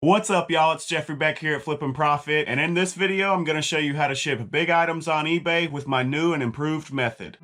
What's up, y'all? It's Jeffrey back here at Flippin' Profit, and in this video I'm going to show you how to ship big items on eBay with my new and improved method.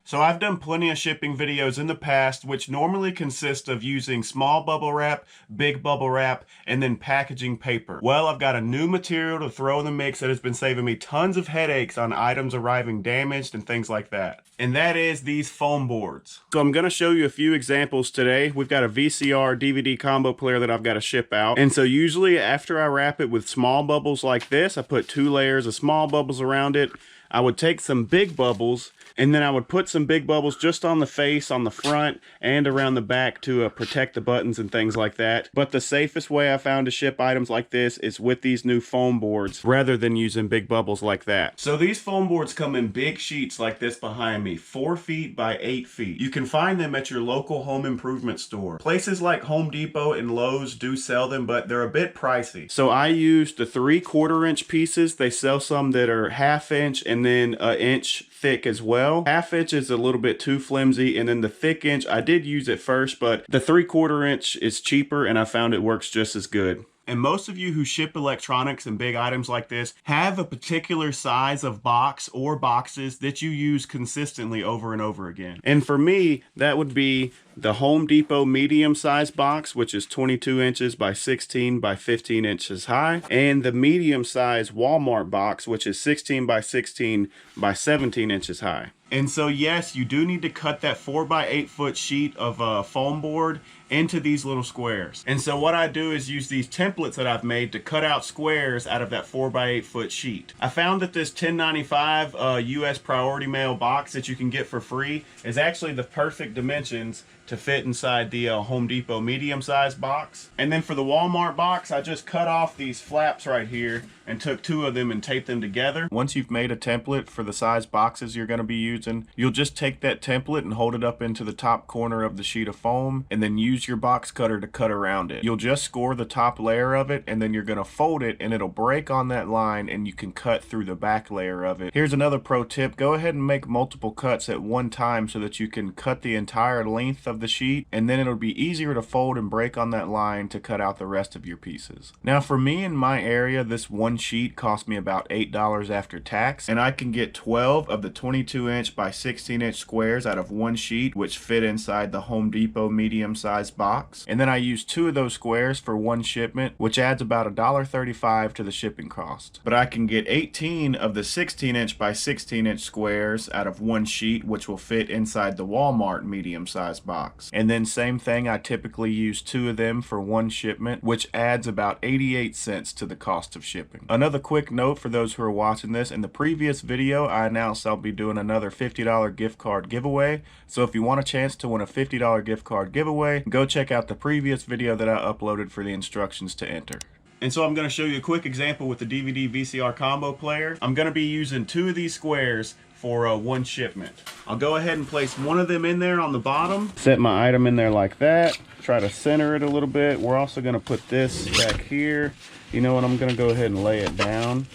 So I've done plenty of shipping videos in the past, which normally consist of using small bubble wrap, big bubble wrap, and then packaging paper. Well, I've got a new material to throw in the mix that has been saving me tons of headaches on items arriving damaged and things like that. And that is these foam boards. So I'm going to show you a few examples today. We've got a VCR DVD combo player that I've got to ship out. And so usually after I wrap it with small bubbles like this, I put 2 layers of small bubbles around it. I would take some big bubbles and then I would put some big bubbles just on the face, on the front, and around the back to protect the buttons and things like that. But the safest way I found to ship items like this is with these new foam boards rather than using big bubbles like that. So these foam boards come in big sheets like this behind me, 4 feet by 8 feet. You can find them at your local home improvement store. Places like Home Depot and Lowe's do sell them, but they're a bit pricey. So I used the 3/4 inch pieces. They sell some that are 1/2 inch and then 1 inch thick as well. 1/2 inch is a little bit too flimsy, and then the thick inch I did use at first, but the 3/4 inch is cheaper and I found it works just as good. And most of you who ship electronics and big items like this have a particular size of box or boxes that you use consistently over and over again. And for me, that would be the Home Depot medium size box, which is 22 inches by 16 by 15 inches high, and the medium size Walmart box, which is 16 by 16 by 17 inches high. And so yes, you do need to cut that 4 by 8 foot sheet of foam board into these little squares. And so what I do is use these templates that I've made to cut out squares out of that 4 by 8 foot sheet. I found that this $10.95 US priority mail box that you can get for free is actually the perfect dimensions to fit inside the Home Depot medium size box. And then for the Walmart box, I just cut off these flaps right here and took 2 of them and taped them together. Once you've made a template for the size boxes you're going to be using, you'll just take that template and hold it up into the top corner of the sheet of foam and then use your box cutter to cut around it. You'll just score the top layer of it and then you're going to fold it and it'll break on that line and you can cut through the back layer of it. Here's another pro tip. Go ahead and make multiple cuts at one time so that you can cut the entire length of the sheet, and then it'll be easier to fold and break on that line to cut out the rest of your pieces. Now for me in my area, this one sheet cost me about $8 after tax, and I can get 12 of the 22 inch by 16 inch squares out of one sheet, which fit inside the Home Depot medium sized box. And then I use 2 of those squares for one shipment, which adds about $1.35 to the shipping cost. But I can get 18 of the 16 inch by 16 inch squares out of one sheet, which will fit inside the Walmart medium sized box. And then same thing, I typically use 2 of them for one shipment, which adds about 88 cents to the cost of shipping. Another quick note for those who are watching this, in the previous video I announced I'll be doing another $50 gift card giveaway. So if you want a chance to win a $50 gift card giveaway, go check out the previous video that I uploaded for the instructions to enter. And so I'm going to show you a quick example with the DVD VCR combo player. I'm going to be using 2 of these squares for one shipment. I'll go ahead and place one of them in there on the bottom. Set my item in there like that. Try to center it a little bit. We're also going to put this back here. You know what, I'm going to go ahead and lay it down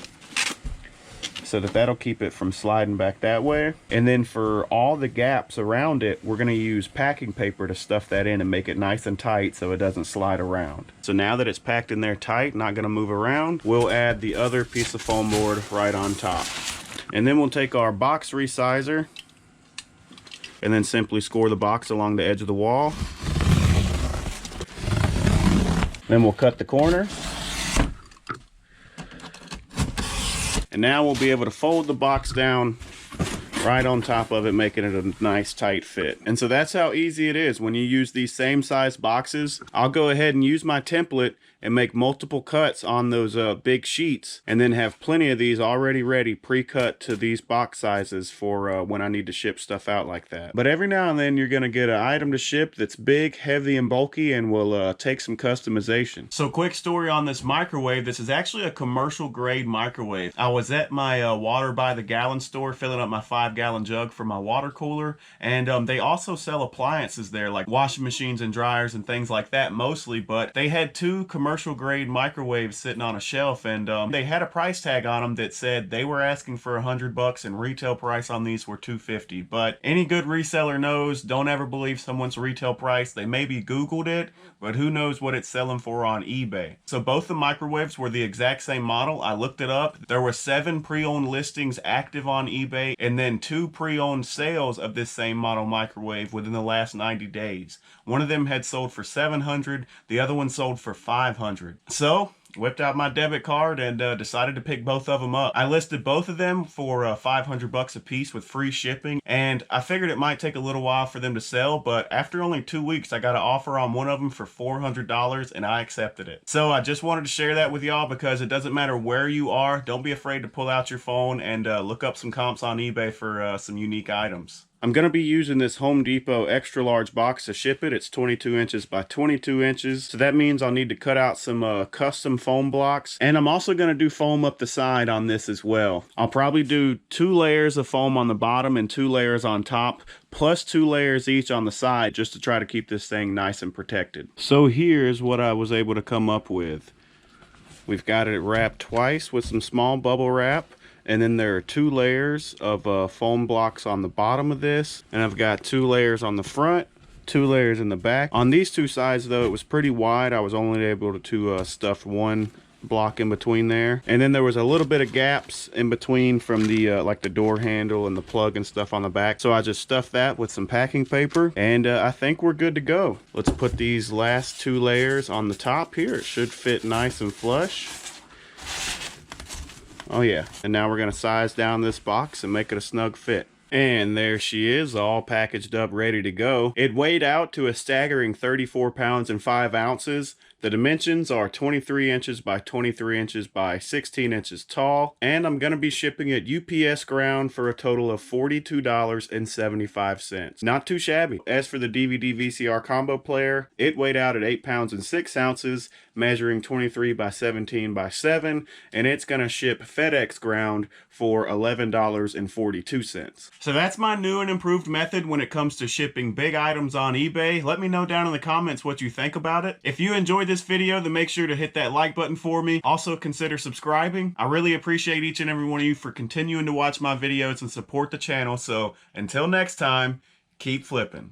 so that that'll keep it from sliding back that way. And then for all the gaps around it, we're going to use packing paper to stuff that in and make it nice and tight so it doesn't slide around. So now that it's packed in there tight, not going to move around, we'll add the other piece of foam board right on top. And then we'll take our box resizer and then simply score the box along the edge of the wall. Then we'll cut the corner. And now we'll be able to fold the box down right on top of it, making it a nice tight fit. And so that's how easy it is when you use these same size boxes. I'll go ahead and use my template and make multiple cuts on those big sheets, and then have plenty of these already ready, pre-cut to these box sizes for when I need to ship stuff out like that. But every now and then you're going to get an item to ship that's big, heavy, and bulky, and will take some customization. So quick story on this microwave. This is actually a commercial grade microwave. I was at my water by the gallon store filling up my 5-gallon jug for my water cooler, and they also sell appliances there like washing machines and dryers and things like that mostly, but they had 2 commercial commercial grade microwaves sitting on a shelf, and they had a price tag on them that said they were asking for $100 and retail price on these were $250. But any good reseller knows, don't ever believe someone's retail price. They maybe Googled it, but who knows what it's selling for on eBay. So both the microwaves were the exact same model. I looked it up. There were 7 pre-owned listings active on eBay, and then 2 pre-owned sales of this same model microwave within the last 90 days. One of them had sold for $700, the other one sold for $500. So whipped out my debit card and decided to pick both of them up. I listed both of them for $500 a piece with free shipping, and I figured it might take a little while for them to sell, but after only 2 weeks, I got an offer on one of them for $400, and I accepted it. So I just wanted to share that with y'all because it doesn't matter where you are. Don't be afraid to pull out your phone and look up some comps on eBay for some unique items. I'm going to be using this Home Depot extra large box to ship it. It's 22 inches by 22 inches. So that means I'll need to cut out some custom foam blocks. And I'm also going to do foam up the side on this as well. I'll probably do 2 layers of foam on the bottom and 2 layers on top, plus 2 layers each on the side, just to try to keep this thing nice and protected. So here's what I was able to come up with. We've got it wrapped twice with some small bubble wrap. And then there are 2 layers of foam blocks on the bottom of this. And I've got 2 layers on the front, 2 layers in the back. On these 2 sides though, it was pretty wide. I was only able to stuff 1 block in between there. And then there was a little bit of gaps in between from the like the door handle and the plug and stuff on the back. So I just stuffed that with some packing paper, and I think we're good to go. Let's put these last 2 layers on the top here. It should fit nice and flush. Oh yeah, and now we're gonna size down this box and make it a snug fit. And there she is, all packaged up, ready to go. It weighed out to a staggering 34 pounds and 5 ounces. The dimensions are 23 inches by 23 inches by 16 inches tall, and I'm going to be shipping it UPS ground for a total of $42.75. Not too shabby. As for the DVD VCR combo player, it weighed out at 8 pounds and 6 ounces, measuring 23 by 17 by 7, and it's going to ship FedEx ground for $11.42. So that's my new and improved method when it comes to shipping big items on eBay. Let me know down in the comments what you think about it. If you enjoyed this video, then make sure to hit that like button for me. Also consider subscribing. I really appreciate each and every one of you for continuing to watch my videos and support the channel. So until next time, keep flipping.